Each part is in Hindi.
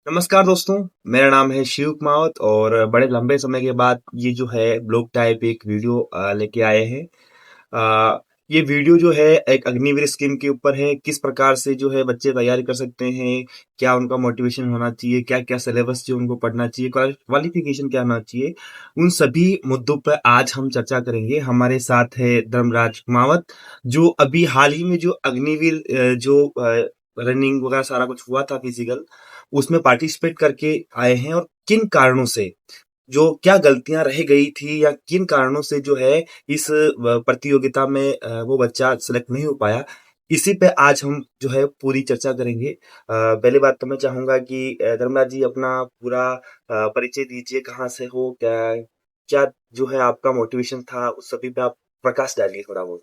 नमस्कार दोस्तों, मेरा नाम है शिव कुमावत और बड़े लंबे समय के बाद ये जो है ब्लॉग टाइप एक वीडियो लेके आए हैं। ये वीडियो जो है एक अग्निवीर स्कीम के ऊपर है, किस प्रकार से जो है बच्चे तैयारी कर सकते हैं, क्या उनका मोटिवेशन होना चाहिए, क्या-क्या सिलेबस जो उनको पढ़ना चाहिए, क्वालिफिकेशन क्या होना चाहिए, उन सभी मुद्दों पर आज हम चर्चा करेंगे। हमारे साथ है धर्मराज कुमावत, जो अभी हाल ही में जो अग्निवीर रनिंग वगैरह सारा कुछ हुआ था फिजिकल, उसमें पार्टिसिपेट करके आए हैं और किन कारणों से जो क्या गलतियां रह गई थी या किन कारणों से जो है इस प्रतियोगिता में वो बच्चा सिलेक्ट नहीं हो पाया, इसी पे आज हम जो है पूरी चर्चा करेंगे। पहली बात तो मैं चाहूंगा कि धर्मराज जी अपना पूरा परिचय दीजिए, कहाँ से हो, क्या क्या जो है आपका मोटिवेशन था, उस सभी पे आप प्रकाश डालिए थोड़ा बहुत।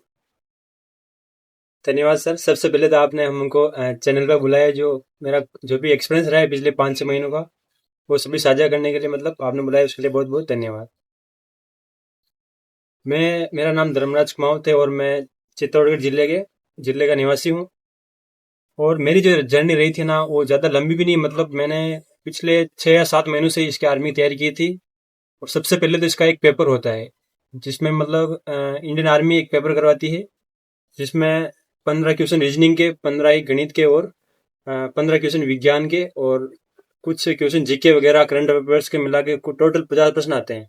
धन्यवाद सर। सबसे पहले तो आपने हमको चैनल पर बुलाया, जो मेरा जो भी एक्सपीरियंस रहा है पिछले 5-6 महीनों का, वो सभी साझा करने के लिए मतलब आपने बुलाया, उसके लिए बहुत बहुत धन्यवाद। मेरा नाम धर्मराज कुमावत है और मैं चित्तौड़गढ़ जिले का निवासी हूँ। और मेरी जो जर्नी रही थी ना, वो ज़्यादा लंबी भी नहीं, मतलब मैंने पिछले 6 या 7 महीनों से इसकी आर्मी की तैयारी की थी। और सबसे पहले तो इसका एक पेपर होता है, जिसमें मतलब इंडियन आर्मी एक पेपर करवाती है, जिसमें 15 क्वेश्चन रीजनिंग के, 15 गणित के और 15 क्वेश्चन विज्ञान के और कुछ क्वेश्चन जीके वगैरह करंट अफेयर्स के मिला के टोटल 50 प्रश्न आते हैं।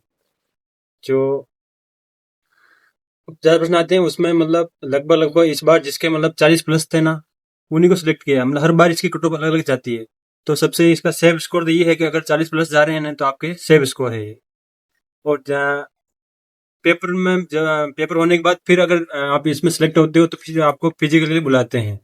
जो 50 प्रश्न आते हैं उसमें मतलब लगभग लगभग इस बार जिसके मतलब 40 प्लस थे ना, उन्हीं को सिलेक्ट किया। मतलब हर बार इसकी कट ऑफ अलग अलग जाती है। तो सबसे इसका सेव स्कोर तो ये है कि अगर 40 प्लस जा रहे हैं ना, तो आपके सेव स्कोर है ये। और पेपर में पेपर होने के बाद फिर अगर आप इसमें सेलेक्ट होते हो तो फिर आपको फिजिकली बुलाते हैं।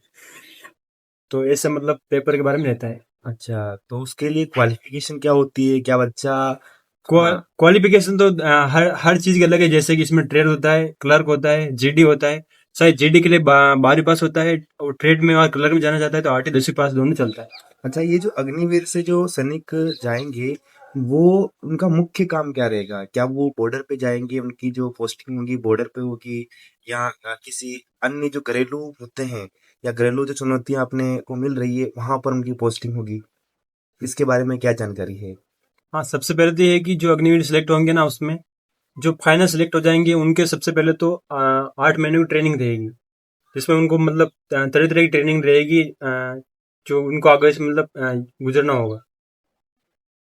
तो ऐसा मतलब पेपर के बारे में रहता है। अच्छा, तो उसके लिए क्वालिफिकेशन क्या होती है, क्या बच्चा हाँ, क्वालिफिकेशन तो हर हर चीज की अलग है। जैसे कि इसमें ट्रेड होता है, क्लर्क होता है, जीडी होता है। शायद जीडी के लिए 12वीं पास होता है, और ट्रेड में और क्लर्क में जाना चाहता है तो 8वीं 10वीं पास दोनों चलता है। अच्छा, ये जो अग्निवीर से जो सैनिक जाएंगे, वो उनका मुख्य काम क्या रहेगा? क्या वो बॉर्डर पे जाएंगे, उनकी जो पोस्टिंग होगी बॉर्डर पे होगी, या किसी अन्य जो घरेलू होते हैं या घरेलू जो चुनौतियां अपने को मिल रही है वहां पर उनकी पोस्टिंग होगी? इसके बारे में क्या जानकारी है? हाँ, सबसे पहले तो ये है कि जो अग्निवीर सिलेक्ट होंगे ना, उसमें जो फाइनल सिलेक्ट हो जाएंगे उनके सबसे पहले तो 8 महीने की ट्रेनिंग रहेगी, जिसमें उनको मतलब तरह तरह की ट्रेनिंग रहेगी, जो उनको आगे से मतलब गुजरना होगा।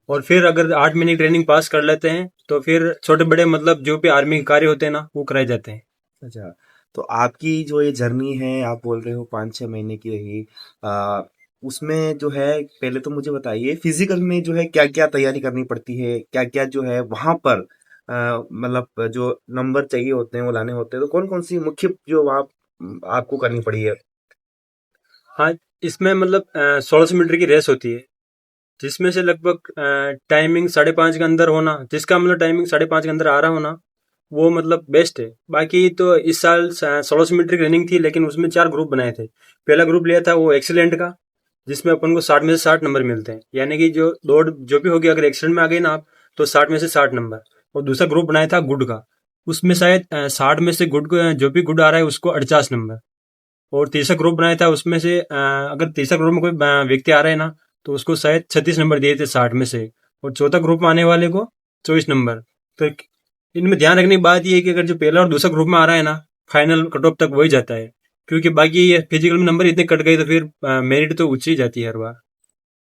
और फिर अगर 8 महीने की ट्रेनिंग पास कर लेते हैं तो फिर छोटे बड़े मतलब जो भी आर्मी के कार्य होते हैं ना, वो कराए जाते हैं। अच्छा, तो आपकी जो ये जर्नी है, आप बोल रहे हो 5-6 महीने की रही, आ, उसमें जो है पहले तो मुझे बताइए फिजिकल में जो है क्या क्या तैयारी करनी पड़ती है, क्या क्या जो है वहां पर मतलब जो नंबर चाहिए होते हैं वो लाने होते हैं, तो कौन कौन सी मुख्य जो वहाँ आपको करनी पड़ी है? हाँ, इसमें मतलब 1600 मीटर की रेस होती है, जिसमें से लगभग टाइमिंग 5:30 के अंदर होना, जिसका मतलब टाइमिंग 5:30 के अंदर आ रहा होना, वो मतलब बेस्ट है। बाकी तो इस साल 1600 मीटर की रनिंग थी, लेकिन उसमें 4 ग्रुप बनाए थे। पहला ग्रुप लिया था वो एक्सीलेंट का, जिसमें अपन को 60 में से 60 नंबर मिलते हैं, यानी कि जो दौड़ जो भी होगी, अगर एक्सीलेंट में आ गई ना आप, तो 60 में से 60 नंबर। और दूसरा ग्रुप बनाया था गुड का, उसमें शायद 60 में से गुड को जो भी गुड आ रहा है उसको 48 नंबर। और तीसरा ग्रुप बनाया था, उसमें से अगर तीसरा ग्रुप में कोई व्यक्ति आ रहा है ना, तो उसको शायद 36 नंबर दिए थे 60 में से। और चौथा ग्रुप में आने वाले को 24 नंबर। तो इनमें ध्यान रखने की बात यह है कि अगर जो पहला और दूसरा ग्रुप में आ रहा है ना, फाइनल कट ऑफ तक वही जाता है। क्योंकि बाकी ये फिजिकल में नंबर इतने कट गए तो फिर मेरिट तो ऊंची ही जाती है हर बार।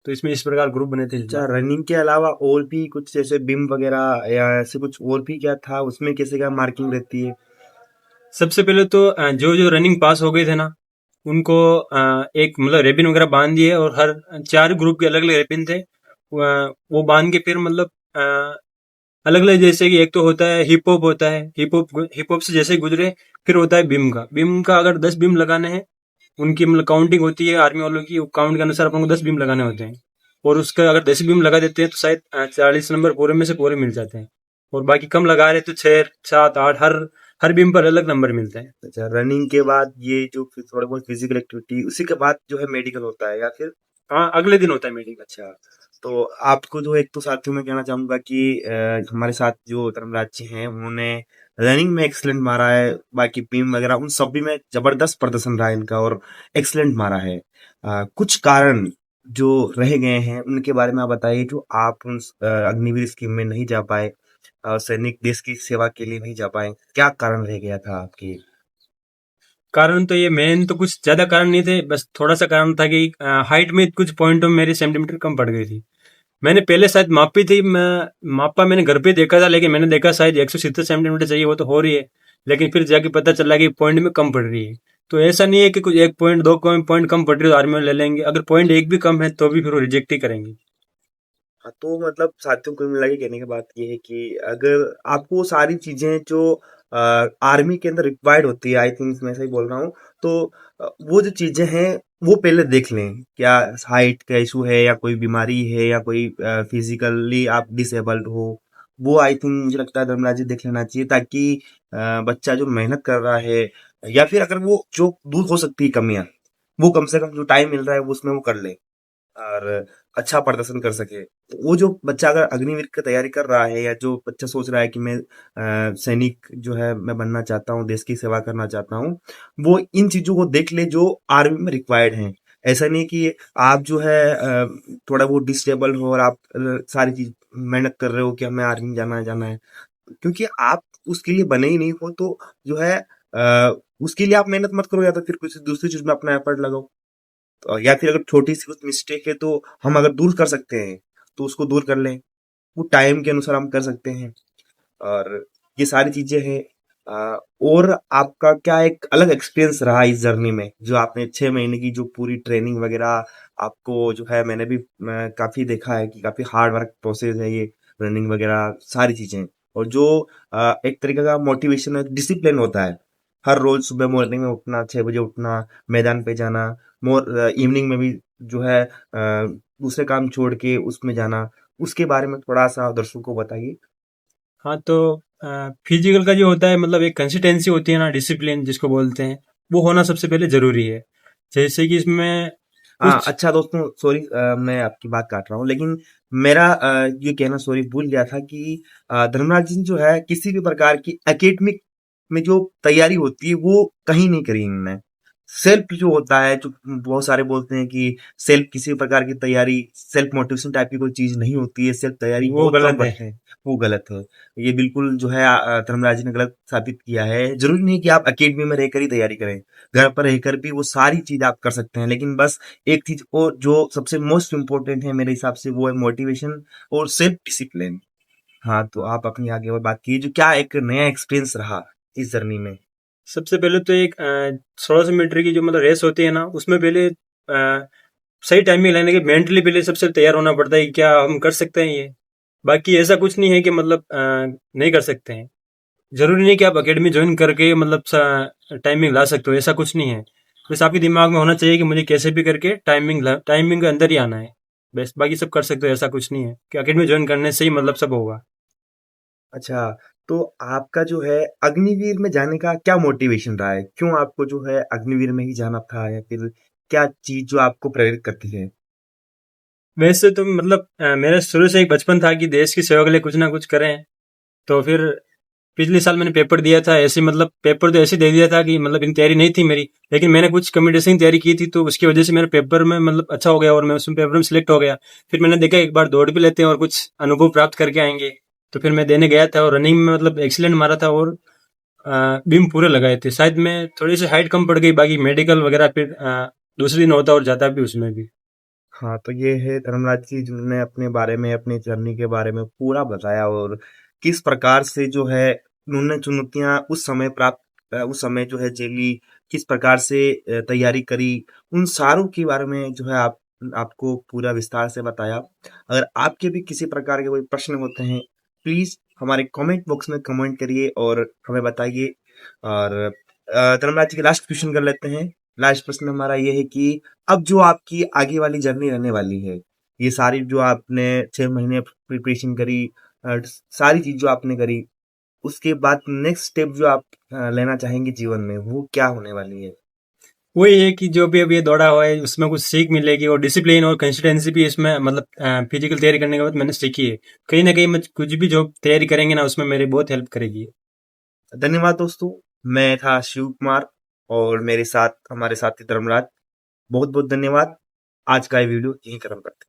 तो इसमें इस प्रकार ग्रुप बने थे इस अच्छा, बार। रनिंग के अलावा और भी कुछ जैसे बिम वगैरह या ऐसे कुछ और भी क्या था उसमें, कैसे क्या मार्किंग रहती है? सबसे पहले तो जो जो रनिंग पास हो गए थे ना, उनको एक मतलब रेबिन वगैरह बांध दिए, और हर 4 ग्रुप के अलग अलग रेबिन थे। वो बांध के फिर मतलब अलग अलग, जैसे कि एक तो होता है हिप हॉप, होता है हिप हॉप से जैसे ही गुजरे, फिर होता है बिम का अगर 10 बिम लगाने हैं, उनकी मतलब काउंटिंग होती है आर्मी वालों की, काउंट के अनुसार अपन को 10 बिम लगाने होते हैं। और उसका अगर 10 बिम लगा देते हैं तो शायद 40 नंबर पूरे में से पूरे मिल जाते हैं। और बाकी कम लगा रहे तो 6, 7, 8, हर हर बिम पर अलग नंबर मिलते हैं। अच्छा, रनिंग के बाद ये जो फिर थोड़ा बहुत फिजिकल एक्टिविटी, उसी के बाद जो है मेडिकल होता है या फिर? हाँ, अगले दिन होता है मीटिंग। अच्छा, तो आपको जो एक तो साथियों में कहना चाहूंगा कि हमारे साथ जो धर्मराज जी हैं उन्होंने रनिंग में एक्सलेंट मारा है, बाकी बीम वगैरह उन सभी में जबरदस्त प्रदर्शन रहा है इनका और एक्सलेंट मारा है। कुछ कारण जो रह गए हैं उनके बारे में आप बताइए, जो आप उन अग्निवीर स्कीम में नहीं जा पाए, सैनिक देश की सेवा के लिए नहीं जा पाए, क्या कारण रह गया था आपके? कारण तो ये मेन तो कुछ ज्यादा कारण नहीं थे, बस थोड़ा सा कारण था कि हाइट में कुछ पॉइंटों में मेरी सेंटीमीटर कम पड़ गई थी। मैंने पहले शायद मापी थी, मैं मापा मैंने घर पे देखा था, लेकिन मैंने देखा शायद 170 सेंटीमीटर चाहिए, वो तो हो रही है। लेकिन फिर जाके पता चला कि पॉइंट में कम पड़ रही है। तो ऐसा नहीं है कि कुछ 1 पॉइंट 2 पॉइंट कम पड़ रही है तो आर्मी में ले लेंगे, अगर पॉइंट एक भी कम है तो भी फिर वो रिजेक्ट ही करेंगे। हाँ, तो मतलब साथियों कुल मिला के कहने की बात ये है कि अगर आपको सारी चीजें जो आर्मी के अंदर रिक्वायर्ड होती है, आई थिंक मैं सही बोल रहा हूँ, तो वो जो चीजें हैं वो पहले देख लें। क्या हाइट का इशू है, या कोई बीमारी है, या कोई फिजिकली आप डिसेबल्ड हो, वो आई थिंक मुझे लगता है धर्मराज जी देख लेना चाहिए, ताकि बच्चा जो मेहनत कर रहा है, या फिर अगर वो जो दूर हो सकती है कमियां, वो कम से कम जो टाइम मिल रहा है वो उसमें वो कर ले, और अच्छा प्रदर्शन कर सके। तो वो जो बच्चा अगर अग्निवीर की तैयारी कर रहा है, या जो बच्चा सोच रहा है कि मैं सैनिक जो है मैं बनना चाहता हूँ, देश की सेवा करना चाहता हूँ, वो इन चीजों को देख ले जो आर्मी में रिक्वायर्ड हैं। ऐसा नहीं कि आप जो है थोड़ा बहुत डिसेबल हो और आप सारी चीज मेहनत कर रहे हो कि हमें आर्मी जाना है जाना है, क्योंकि आप उसके लिए बने ही नहीं हो, तो जो है उसके लिए आप मेहनत मत करो, या तो फिर कुछ दूसरी चीज में अपना एफर्ट लगाओ। या फिर अगर छोटी सी कुछ मिस्टेक है तो हम अगर दूर कर सकते हैं तो उसको दूर कर लें, वो टाइम के अनुसार हम कर सकते हैं। और ये सारी चीजें हैं। और आपका क्या एक अलग एक्सपीरियंस रहा इस जर्नी में, जो आपने 6 महीने की जो पूरी ट्रेनिंग वगैरह, आपको जो है मैंने भी काफी देखा है कि काफी हार्ड वर्क प्रोसेस है ये, रनिंग वगैरह सारी चीजें, और जो एक तरीके का मोटिवेशन है, डिसिप्लिन होता है। हर रोज सुबह मॉर्निंग में उठना, 6 बजे उठना, मैदान पे जाना, मोर इवनिंग में भी जो है दूसरे काम छोड़ के उसमें जाना, उसके बारे में थोड़ा सा दर्शकों को बताइए। हाँ तो फिजिकल का जो होता है, मतलब एक कंसिस्टेंसी होती है ना, डिसिप्लिन जिसको बोलते हैं, वो होना सबसे पहले जरूरी है। जैसे कि इसमें हाँ, कुछ। अच्छा दोस्तों, सॉरी मैं आपकी बात काट रहा हूँ, लेकिन मेरा ये कहना सॉरी भूल गया था कि धर्मराज जी जो है किसी भी प्रकार की एकेडमिक में जो तैयारी होती है वो कहीं नहीं करी इन्होंने। सेल्फ जो होता है, जो बहुत सारे बोलते हैं कि सेल्फ किसी प्रकार की तैयारी, सेल्फ मोटिवेशन टाइप की कोई चीज नहीं होती है, सेल्फ तैयारी वो बहुत कम गलत है। करते हैं, वो गलत है। ये बिल्कुल जो है धर्मराज जी ने गलत साबित किया है। जरूरी नहीं कि आप अकेडमी में रहकर ही तैयारी करें, घर पर रहकर भी वो सारी चीज आप कर सकते हैं, लेकिन बस एक चीज और जो सबसे मोस्ट इम्पोर्टेंट है मेरे हिसाब से, वो है मोटिवेशन और सेल्फ डिसिप्लिन। हाँ, तो आप अपनी आगे और बात कीजिए, जो क्या एक नया एक्सपीरियंस रहा इस जर्नी में। सबसे पहले तो एक 1600 मीटर की जो मतलब रेस होती है ना, उसमें पहले सही टाइमिंग लाने के मेंटली पहले सबसे तैयार होना पड़ता है कि क्या हम कर सकते हैं ये। बाकी ऐसा कुछ नहीं है कि मतलब नहीं कर सकते हैं। जरूरी नहीं कि आप एकेडमी ज्वाइन करके मतलब टाइमिंग ला सकते हो, ऐसा कुछ नहीं है। बस आपके दिमाग में होना चाहिए कि मुझे कैसे भी करके टाइमिंग के अंदर ही आना है। बस बाकी सब कर सकते हो, ऐसा कुछ नहीं है कि एकेडमी ज्वाइन करने से ही मतलब सब होगा। अच्छा, तो आपका जो है अग्निवीर में जाने का क्या मोटिवेशन रहा है? क्यों आपको जो है अग्निवीर में ही जाना था, या फिर क्या चीज जो आपको प्रेरित करती है? वैसे तो मतलब मेरा शुरू से एक बचपन था कि देश की सेवा के लिए कुछ ना कुछ करें। तो फिर पिछले साल मैंने पेपर दिया था ऐसे, मतलब पेपर तो ऐसे दे दिया था कि मतलब इन तैयारी नहीं थी मेरी, लेकिन मैंने कुछ कंपटीशन की तैयारी की थी, तो उसकी वजह से मेरे पेपर में मतलब अच्छा हो गया और मैं उसमें पेपर में सिलेक्ट हो गया। फिर मैंने देखा एक बार दौड़ भी लेते हैं और कुछ अनुभव प्राप्त करके आएंगे। तो फिर मैं देने गया था और रनिंग में मतलब एक्सीलेंट मारा था और बीम पूरे लगाए थे। शायद मैं थोड़ी सी हाइट कम पड़ गई, बाकी मेडिकल वगैरह फिर दूसरे दिन होता और जाता भी उसमें भी। हाँ, तो ये है धर्मराज जी जिन्होंने अपने बारे में, अपनी जर्नी के बारे में पूरा बताया, और किस प्रकार से जो है उन्होंने चुनौतियां उस समय उस समय जो है झेली, किस प्रकार से तैयारी करी, उन सारों के बारे में जो है आपको पूरा विस्तार से बताया। अगर आपके भी किसी प्रकार के कोई प्रश्न होते हैं, प्लीज हमारे कमेंट बॉक्स में कमेंट करिए और हमें बताइए। और धर्मराज जी के लास्ट क्वेश्चन कर लेते हैं। लास्ट प्रश्न हमारा ये है कि अब जो आपकी आगे वाली जर्नी रहने वाली है, ये सारी जो आपने 6 महीने प्रिपरेशन करी, सारी चीज जो आपने करी, उसके बाद नेक्स्ट स्टेप जो आप लेना चाहेंगे जीवन में, वो क्या होने वाली है? वही है कि जो भी अभी ये दौड़ा हुआ है उसमें कुछ सीख मिलेगी, और डिसिप्लिन और कंसिस्टेंसी भी इसमें मतलब फिजिकल तैयारी करने के बाद मैंने सीखी है। कहीं ना कहीं मैं कुछ भी जो तैयारी करेंगे ना उसमें मेरी बहुत हेल्प करेगी। धन्यवाद दोस्तों। मैं था शिव कुमार, और मेरे साथ हमारे साथी धर्मराज। बहुत बहुत धन्यवाद। आज का ये वीडियो यहीं खत्म करते हैं।